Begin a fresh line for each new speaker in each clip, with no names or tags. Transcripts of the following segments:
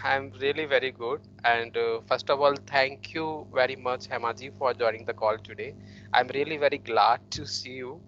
I'm really very good. And first of all, thank you very much, Hemaji, for joining the call today. I'm really very glad to see you.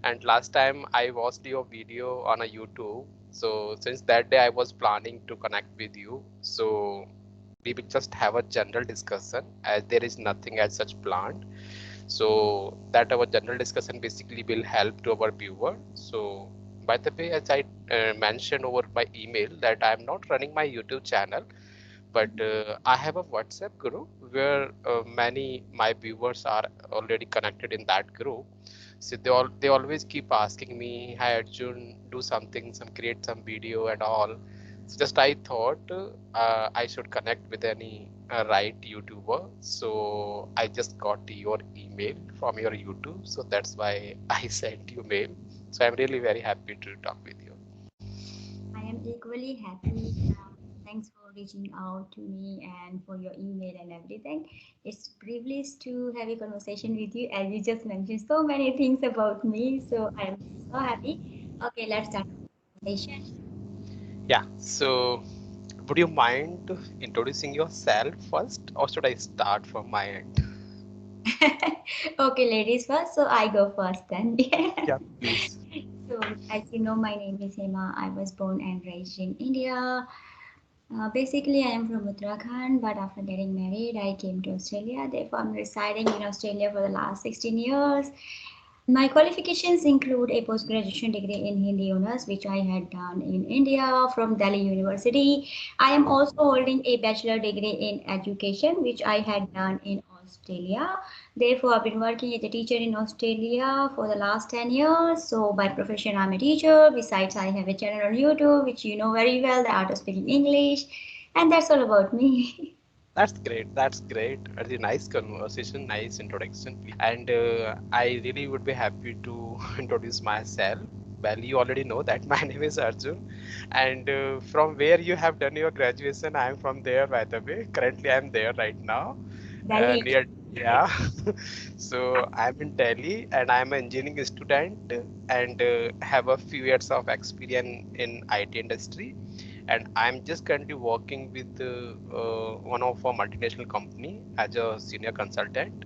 And last time I watched your video on a YouTube. So since that day, I was planning to connect with you. So we will just have a general discussion as there is nothing as such planned. So that our general discussion basically will help to our viewer. So by the way, as I mentioned over my email that I'm not running my YouTube channel, but I have a WhatsApp group where many my viewers are already connected in that group. So they always keep asking me, "Hi Arjun, do something, some create some video and all." So just I thought I should connect with any right YouTuber. So I just got your email from your YouTube. So that's why I sent you mail. So I'm really very happy to talk with you.
I am equally happy. Thanks for reaching out to me and for your email and everything. It's a privilege to have a conversation with you as you just mentioned so many things about me. So I am so happy. Okay, let's start the conversation.
Yeah. So would you mind introducing yourself first, or should I start from my end?
Okay, ladies first. So I go first then.
Yeah, please.
So as you know, my name is Hema. I was born and raised in India. Basically, I am from Uttarakhand, but after getting married, I came to Australia. Therefore, I'm residing in Australia for the last 16 years. My qualifications include a post graduation degree in Hindi honors, which I had done in India from Delhi University. I am also holding a bachelor degree in education, which I had done in Australia. Therefore, I've been working as a teacher in Australia for the last 10 years. So, by profession, I'm a teacher. Besides, I have a channel on YouTube, which you know very well, the art of speaking English. And that's all about me.
That's great. That's great. Very nice conversation, nice introduction. And I really would be happy to introduce myself. Well, you already know that my name is Arjun, and from where you have done your graduation, I am from there, by the way. Currently, I am there right now,
Delhi.
near, yeah. So I'm in Delhi, and I'm an engineering student, and have a few years of experience in IT industry, and I'm just currently working with one of our multinational company as a senior consultant.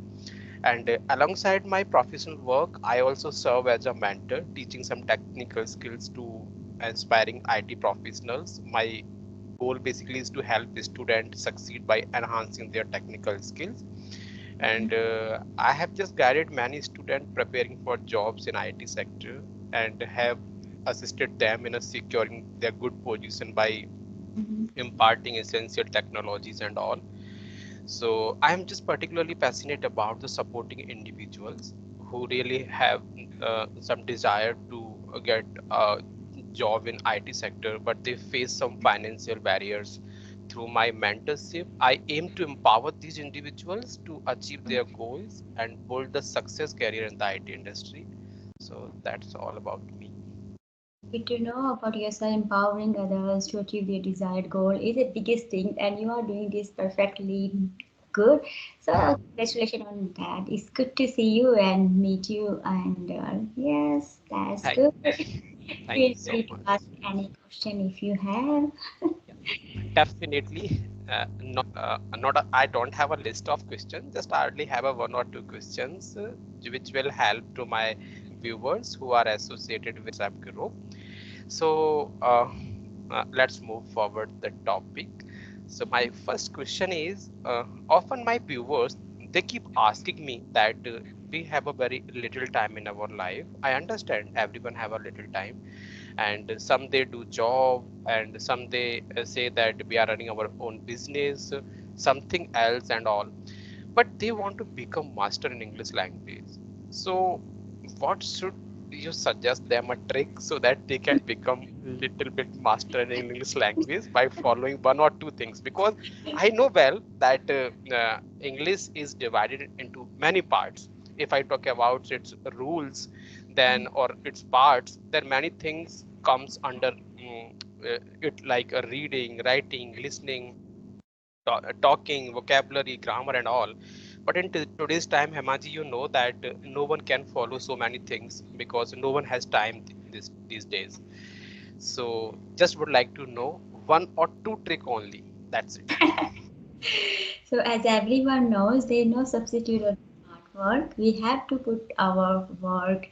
And alongside my professional work, I also serve as a mentor, teaching some technical skills to aspiring IT professionals. My goal basically is to help the students succeed by enhancing their technical skills. And I have just guided many students preparing for jobs in IT sector and have assisted them in securing their good position by
Mhm.
imparting essential technologies and all. So I'm just particularly passionate about the supporting individuals who really have some desire to get a job in IT sector, but they face some financial barriers. Through my mentorship, I aim to empower these individuals to achieve their goals and build the success career in the IT industry. So that's all about me.
Good to know about yourself. Empowering others to achieve their desired goal is the biggest thing, and you are doing this perfectly good. So, congratulations on that. It's good to see you and meet you. And yes, that's
Thank
good.
thank
Feel
you so
free to
much.
ask any question if you have.
Yeah, definitely. I don't have a list of questions. Just I hardly have a one or two questions which will help to my viewers who are associated with WhatsApp group. So let's move forward the topic. So my first question is, often my viewers they keep asking me that we have a very little time in our life. I understand everyone have a little time, and some they do job, and some they say that we are running our own business, something else and all, but they want to become master in English language. So what should you suggest them a trick so that they can become little bit master in English language by following one or two things? Because I know well that English is divided into many parts. If I talk about its rules, then or its parts, then many things comes under it, like reading, writing, listening, talking, vocabulary, grammar, and all. But in today's time, Hemaji, you know that no one can follow so many things because no one has time these days. So, just would like to know one or two trick only. That's it.
So as everyone knows, there is no substitute of hard work. We have to put our work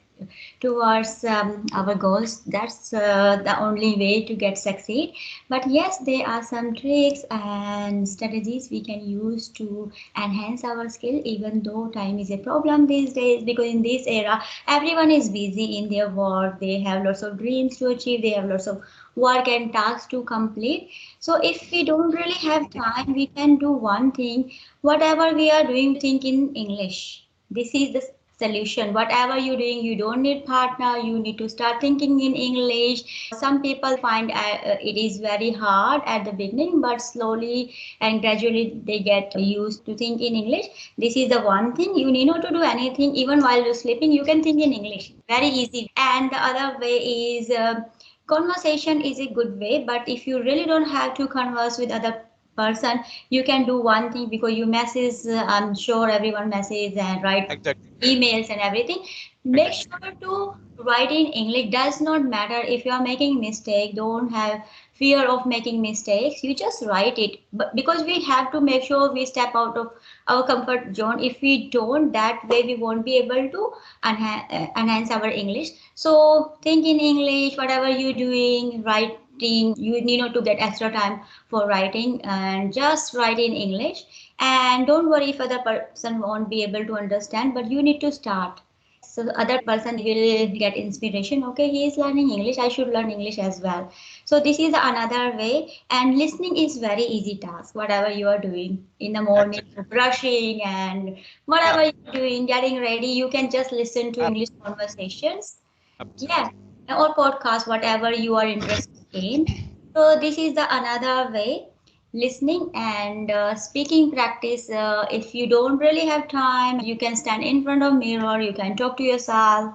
towards our goals. That's the only way to get succeed. But yes, there are some tricks and strategies we can use to enhance our skill, even though time is a problem these days, because in this era everyone is busy in their work. They have lots of dreams to achieve, they have lots of work and tasks to complete. So if we don't really have time, we can do one thing. Whatever we are doing, we think in English. This is the solution. Whatever you're doing, you don't need partner. You need to start thinking in English. Some people find it is very hard at the beginning, but slowly and gradually they get used to think in English. This is the one thing. You need not to do anything. Even while you're sleeping, you can think in English. Very easy. And the other way is conversation is a good way, but if you really don't have to converse with other person, you can do one thing, because you message, I'm sure everyone message and write
Exactly.
emails and everything. Make
Exactly.
sure to write in English. Does not matter if you are making mistake. Don't have fear of making mistakes. You just write it. But because we have to make sure we step out of our comfort zone. If we don't, that way we won't be able to enhance our English. So think in English. Whatever you're doing, writing, you need not to get extra time for writing, and just write in English. And don't worry if other person won't be able to understand, but you need to start. So the other person will get inspiration. Okay, he is learning English, I should learn English as well. So this is another way. And listening is very easy task. Whatever you are doing in the morning,
Exactly.
brushing and
Yeah.
whatever you're doing, getting ready, you can just listen to English
Absolutely.
conversations. Yeah,
Absolutely.
or podcast, whatever you are interested in. So this is the another way. Listening and speaking practice. If you don't really have time, you can stand in front of mirror, you can talk to yourself.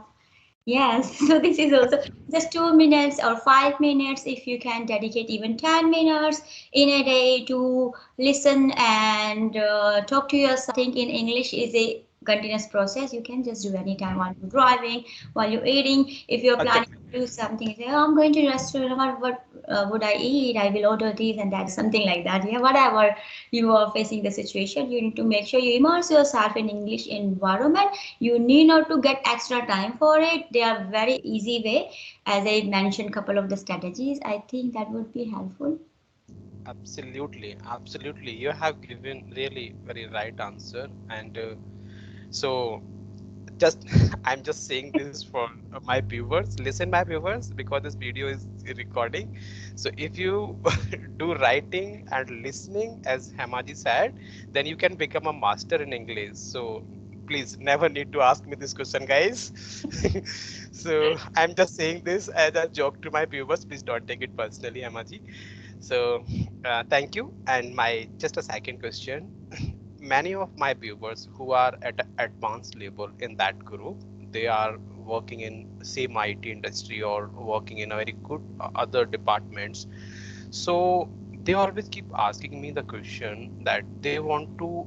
Yes, so this is also just 2 minutes or 5 minutes. If you can dedicate even 10 minutes in a day to listen and talk to yourself. Think in English is a continuous process. You can just do anytime while you're driving, while you're eating. If you're planning
Exactly.
to do something, say, oh, I'm going to restaurant. What would I eat? I will order this and that, something like that. Yeah, whatever you are facing the situation, you need to make sure you immerse yourself in English environment. You need not to get extra time for it. They are very easy way. As I mentioned couple of the strategies, I think that would be helpful.
Absolutely. Absolutely. You have given really very right answer. And so just I'm just saying this for my viewers. Listen, my viewers, because this video is recording. So if you do writing and listening, as Hemaji said, then you can become a master in English. So please never need to ask me this question, guys. So I'm just saying this as a joke to my viewers. Please don't take it personally, Hemaji. So thank you. And my just a second question. Many of my viewers who are at an advanced level in that group, they are working in same IT industry or working in a very good other departments. So they always keep asking me the question that they want to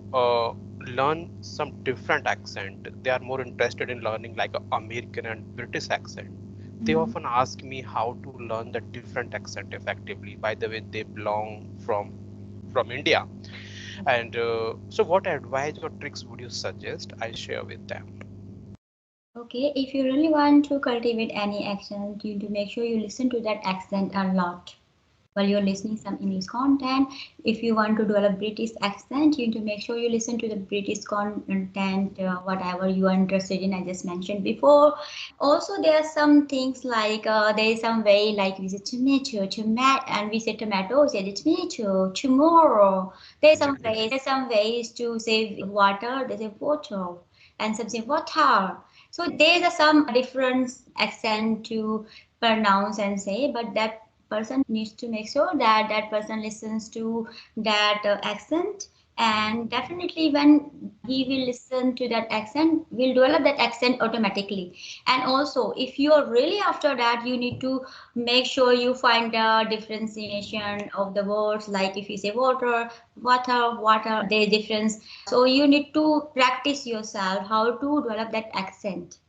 learn some different accent. They are more interested in learning like a American and British accent. They
Mhm.
often ask me how to learn the different accent effectively. By the way, they belong from India. And so, what advice or tricks would you suggest I share with them?
Okay, if you really want to cultivate any accent, you need to make sure you listen to that accent a lot while you're listening some English content. If you want to develop British accent, you need to make sure you listen to the British content, whatever you are interested in. I just mentioned before. Also, there are some things like there is some way like we say tomato, and we say tomato, we say tomato, tomorrow.
Exactly.
There's some ways to say water. They say water, and some say water. So there are some different accent to pronounce and say, but that person needs to make sure that that person listens to that accent. And definitely when he will listen to that accent, will develop that accent automatically. And also if you are really after that, you need to make sure you find the differentiation of the words. Like if you say water, water, there is difference. So you need to practice yourself how to develop that accent.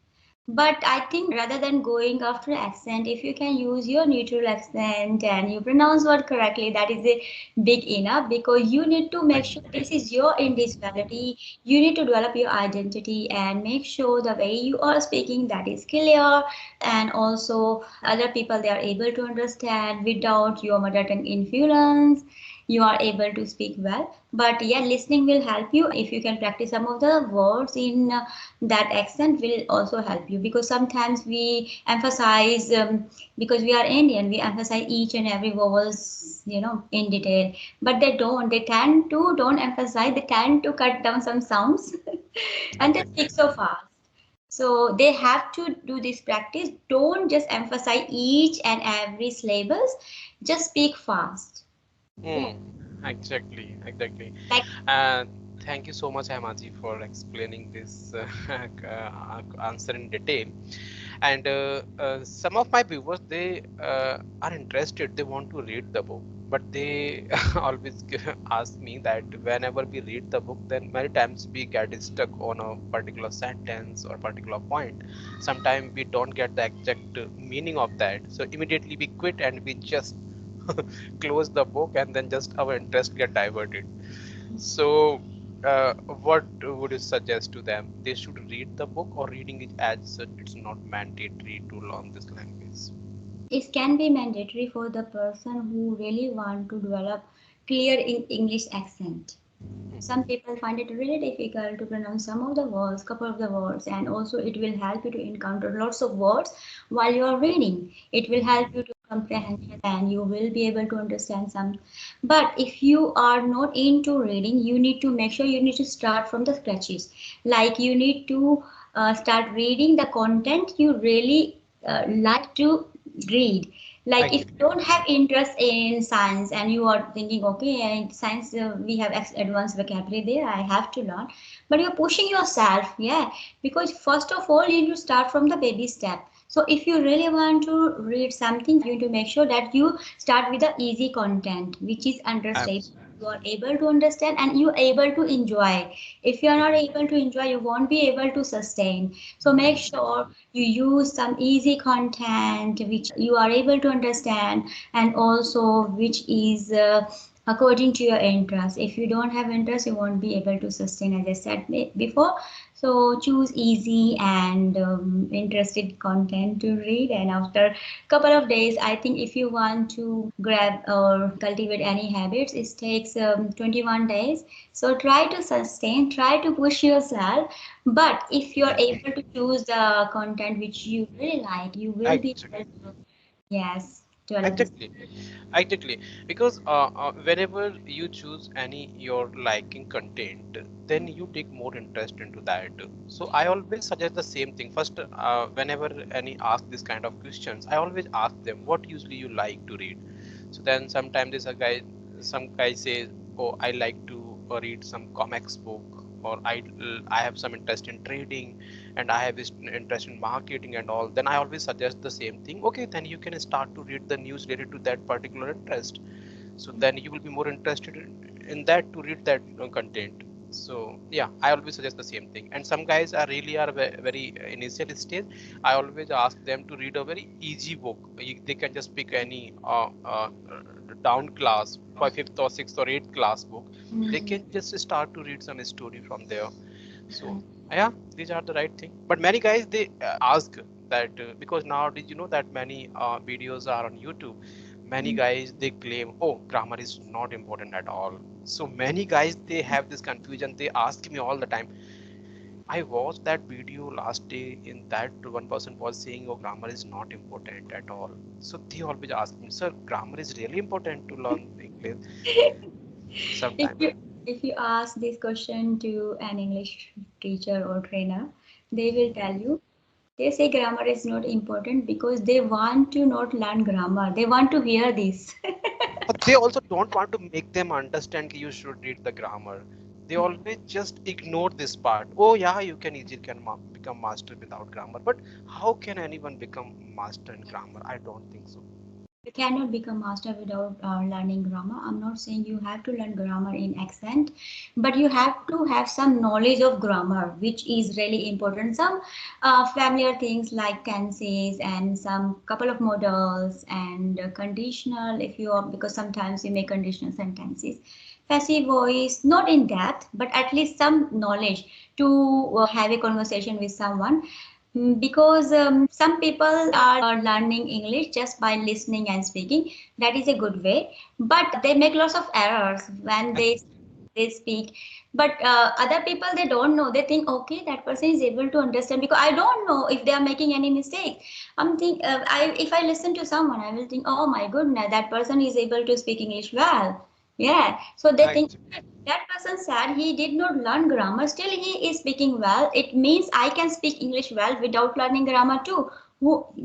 But I think rather than going after accent, if you can use your neutral accent and you pronounce word correctly, that is a big enough, because you need to make sure this is your individuality. You need to develop your identity and make sure the way you are speaking that is clear, and also other people they are able to understand without your mother tongue influence. You are able to speak well, but yeah, listening will help you. If you can practice some of the words in that accent will also help you, because sometimes we emphasize, because we are Indian, we emphasize each and every vowels, in detail, but they tend to don't emphasize, they tend to cut down some sounds and they speak
Exactly.
so fast. So they have to do this practice. Don't just emphasize each and every syllables, just speak fast. Yeah,
Hmm. Exactly. Exactly.
like
And thank you so much, Hemaji, for explaining this answer in detail. And some of my viewers, they are interested. They want to read the book, but they always ask me that whenever we read the book, then many times we get stuck on a particular sentence or particular point. Sometimes we don't get the exact meaning of that, so immediately we quit and we just close the book, and then just our interest get diverted. So what would you suggest to them? They should read the book, or reading it as such, it's not mandatory to learn this language?
it can be mandatory for the person who really want to develop clear in English accent. Some
Hmm.
people find it really difficult to pronounce some of the words, couple of the words, and also it will help you to encounter lots of words while you are reading. It will help you to comprehension and you will be able to understand some. But if you are not into reading, you need to make sure you need to start from the scratches. Like you need to start reading the content you really like to read. Like if you
Exactly.
don't have interest in science and you are thinking, okay, in science we have advanced vocabulary there, I have to learn, but you're pushing yourself, yeah, because first of all you need to start from the baby step. So if you really want to read something, you need to make sure that you start with the easy content which is understandable,
Absolutely.
you are able to understand and you are able to enjoy. If you are not able to enjoy, you won't be able to sustain. So make sure you use some easy content which you are able to understand, and also which is according to your interest. If you don't have interest, you won't be able to sustain, as I said before. So choose easy and interested content to read, and after couple of days, I think if you want to grab or cultivate any habits, it takes 21 days. So try to sustain, try to push yourself, but if you're able to choose the content which you really like, you will be able
Exactly.
to, yes, develop this.
Exactly. Exactly. Because whenever you choose any your liking content, then you take more interest into that. So I always suggest the same thing. First, whenever any ask this kind of questions, I always ask them what usually you like to read. So then sometimes there's a guy, some guy says, "Oh, I like to read some comics book," or I have some interest in trading, and I have this interest in marketing and all." Then I always suggest the same thing. Okay, then you can start to read the news related to that particular interest. So then you will be more interested in that to read that content. So yeah, I always suggest the same thing. And some guys are really are very initial stage. I always ask them to read a very easy book. They can just pick any down class, fifth or sixth or eighth class book. They
Mhm.
can just start to read some story from there. So yeah, these are the right thing. But many guys, they ask that because now did you know that many videos are on YouTube. Many guys, they claim, oh, grammar is not important at all. So many guys, they have this confusion. They ask me all the time. I watched that video last day. In that, one person was saying, oh, grammar is not important at all. So they always ask me, sir, grammar is really important to learn English.
if
Sometimes.
you if you ask this question to an English teacher or trainer, they will tell you, they say grammar is not important because they want to not learn grammar, they want to hear this.
But they also don't want to make them understand you should read the grammar. They always just ignore this part. Oh yeah, you can easily become master without grammar. But how can anyone become master in grammar? I don't think so.
You cannot become master without learning grammar. I'm not saying you have to learn grammar in accent, but you have to have some knowledge of grammar, which is really important. Some familiar things like tenses and some couple of modals and conditional. If you are, because sometimes you make conditional sentences. Passive voice, not in depth, but at least some knowledge to have a conversation with someone. Because some people are learning English just by listening and speaking. That is a good way, but they make lots of errors when they speak. But other people, they don't know. They think, okay, that person is able to understand, because I don't know if they are making any mistake. If I listen to someone, I will think, oh my goodness, that person is able to speak English well. Yeah, so they think
Actually,
that person said he did not learn grammar, still he is speaking well. It means I can speak English well without learning grammar too.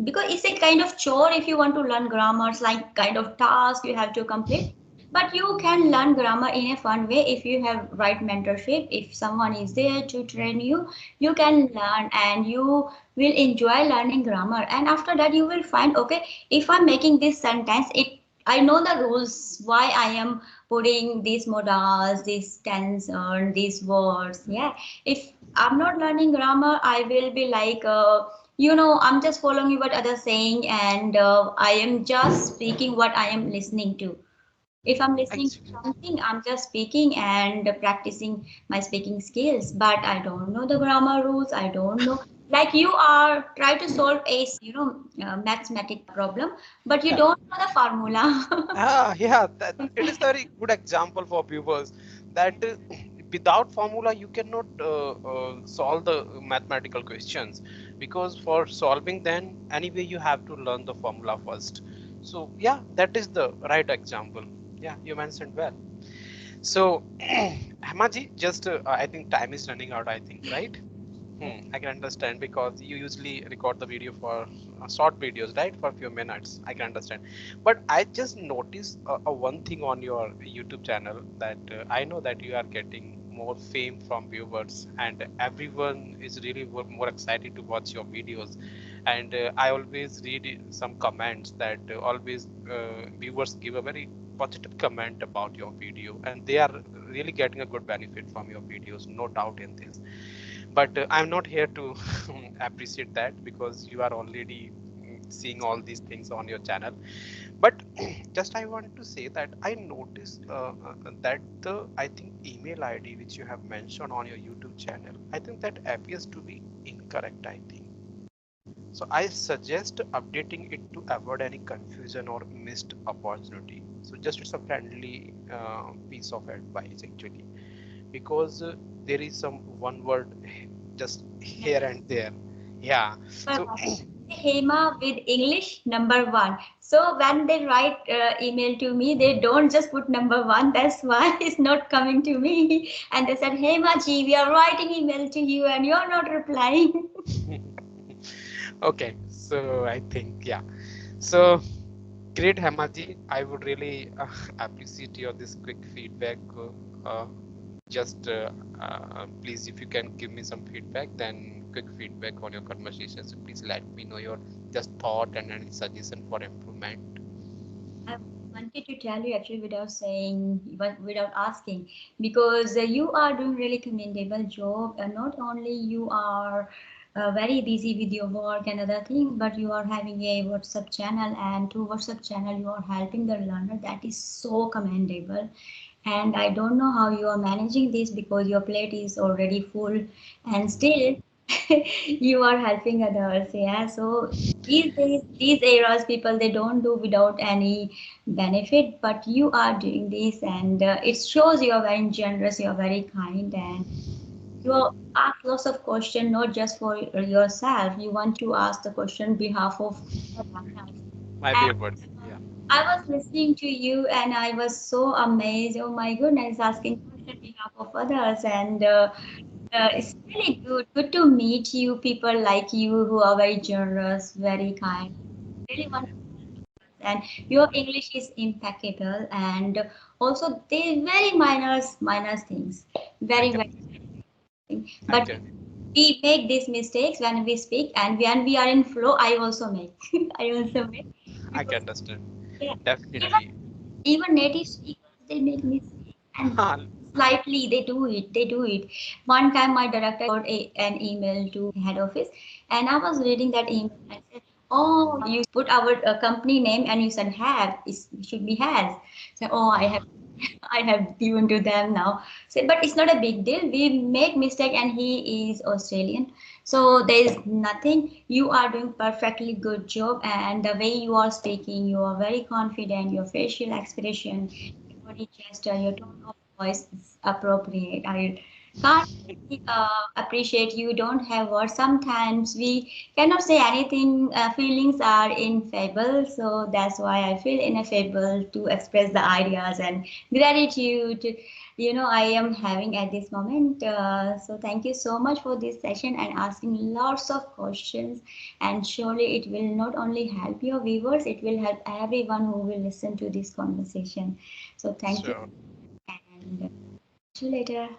Because it's a kind of chore if you want to learn grammar, it's like kind of task you have to complete. But you can learn grammar in a fun way if you have right mentorship. If someone is there to train you, you can learn and you will enjoy learning grammar. And after that, you will find, okay, if I'm making this sentence, it I know the rules why I am putting these modals, these tense, these words. Yeah. If I'm not learning grammar, I will be like, I'm just following what others saying, and I am just speaking what I am listening to. If I'm listening to
actually,
something, I'm just speaking and practicing my speaking skills, but I don't know the grammar rules. I don't know. Like you are try to solve a mathematic problem, but you
yeah.
don't know the formula.
Yeah, that it is very good example for viewers that without formula you cannot solve the mathematical questions, because for solving then anyway you have to learn the formula first. So yeah, that is the right example. Yeah, you mentioned well. So Hamaji, just I think time is running out, I think, right? I can understand because you usually record the video for short videos, right? For a few minutes. I can understand. But I just noticed one thing on your YouTube channel that I know that you are getting more fame from viewers, and everyone is really more excited to watch your videos. And I always read some comments that always viewers give a very positive comment about your video, and they are really getting a good benefit from your videos, no doubt in this. But I'm not here to appreciate that, because you are already seeing all these things on your channel. But just I want to say that I noticed that the I think email ID which you have mentioned on your YouTube channel, I think that appears to be incorrect, I think. So I suggest updating it to avoid any confusion or missed opportunity. So just it's a friendly piece of advice actually, because there is some one word just here and there. Yeah.
Number
So
one. Hema with English number one. So when they write email to me, they don't just put number one. That's why it's not coming to me. And they said, Hema ji, we are writing email to you and you're not replying.
okay. So I think yeah. So great, Hemaji. I would really appreciate your this quick feedback. Just please, if you can give me some feedback, then quick feedback on your conversation. So please let me know your just thought and any suggestion for improvement.
I wanted to tell you actually without saying, without asking, because you are doing really commendable job. Not only you are very busy with your work and other things, but you are having a WhatsApp channel, and through WhatsApp channel you are helping the learner. That is so commendable. And I don't know how you are managing this, because your plate is already full and still you are helping others. Yeah, so these days, these eras, people, they don't do without any benefit, but you are doing this, and it shows you are very generous, you are very kind, and you ask lots of questions, not just for yourself. You want to ask the question behalf of the learners.
My
And
viewers. Yeah.
I was listening to you and I was so amazed. Oh my goodness, asking question behalf of others, and it's really good to meet you. People like you who are very generous, very kind. Really want to help, and your English is impeccable. And also, they very minor things,
I
very
can.
very thing.
I
But
can.
we make these mistakes when we speak, and when we are in flow, I also make. I also make
I can
because
understand.
Yeah. Even
Definitely.
even native speakers they make mistakes and slightly they do it. One time my director an email to head office and I was reading that email and said, oh, you put our company name and you said have it should be has. So oh, I have given to them now. So, but it's not a big deal. We make mistake, and he is Australian, so there is nothing. You are doing perfectly good job, and the way you are speaking, you are very confident. Your facial expression, your body gesture, your tone of voice is appropriate. I can't appreciate you. Don't have words. Sometimes we cannot say anything. Feelings are infable, so that's why I feel ineffable to express the ideas and gratitude I am having at this moment. So thank you so much for this session and asking lots of questions, and surely it will not only help your viewers, it will help everyone who will listen to this conversation. So thank you
Sure.
and see you later.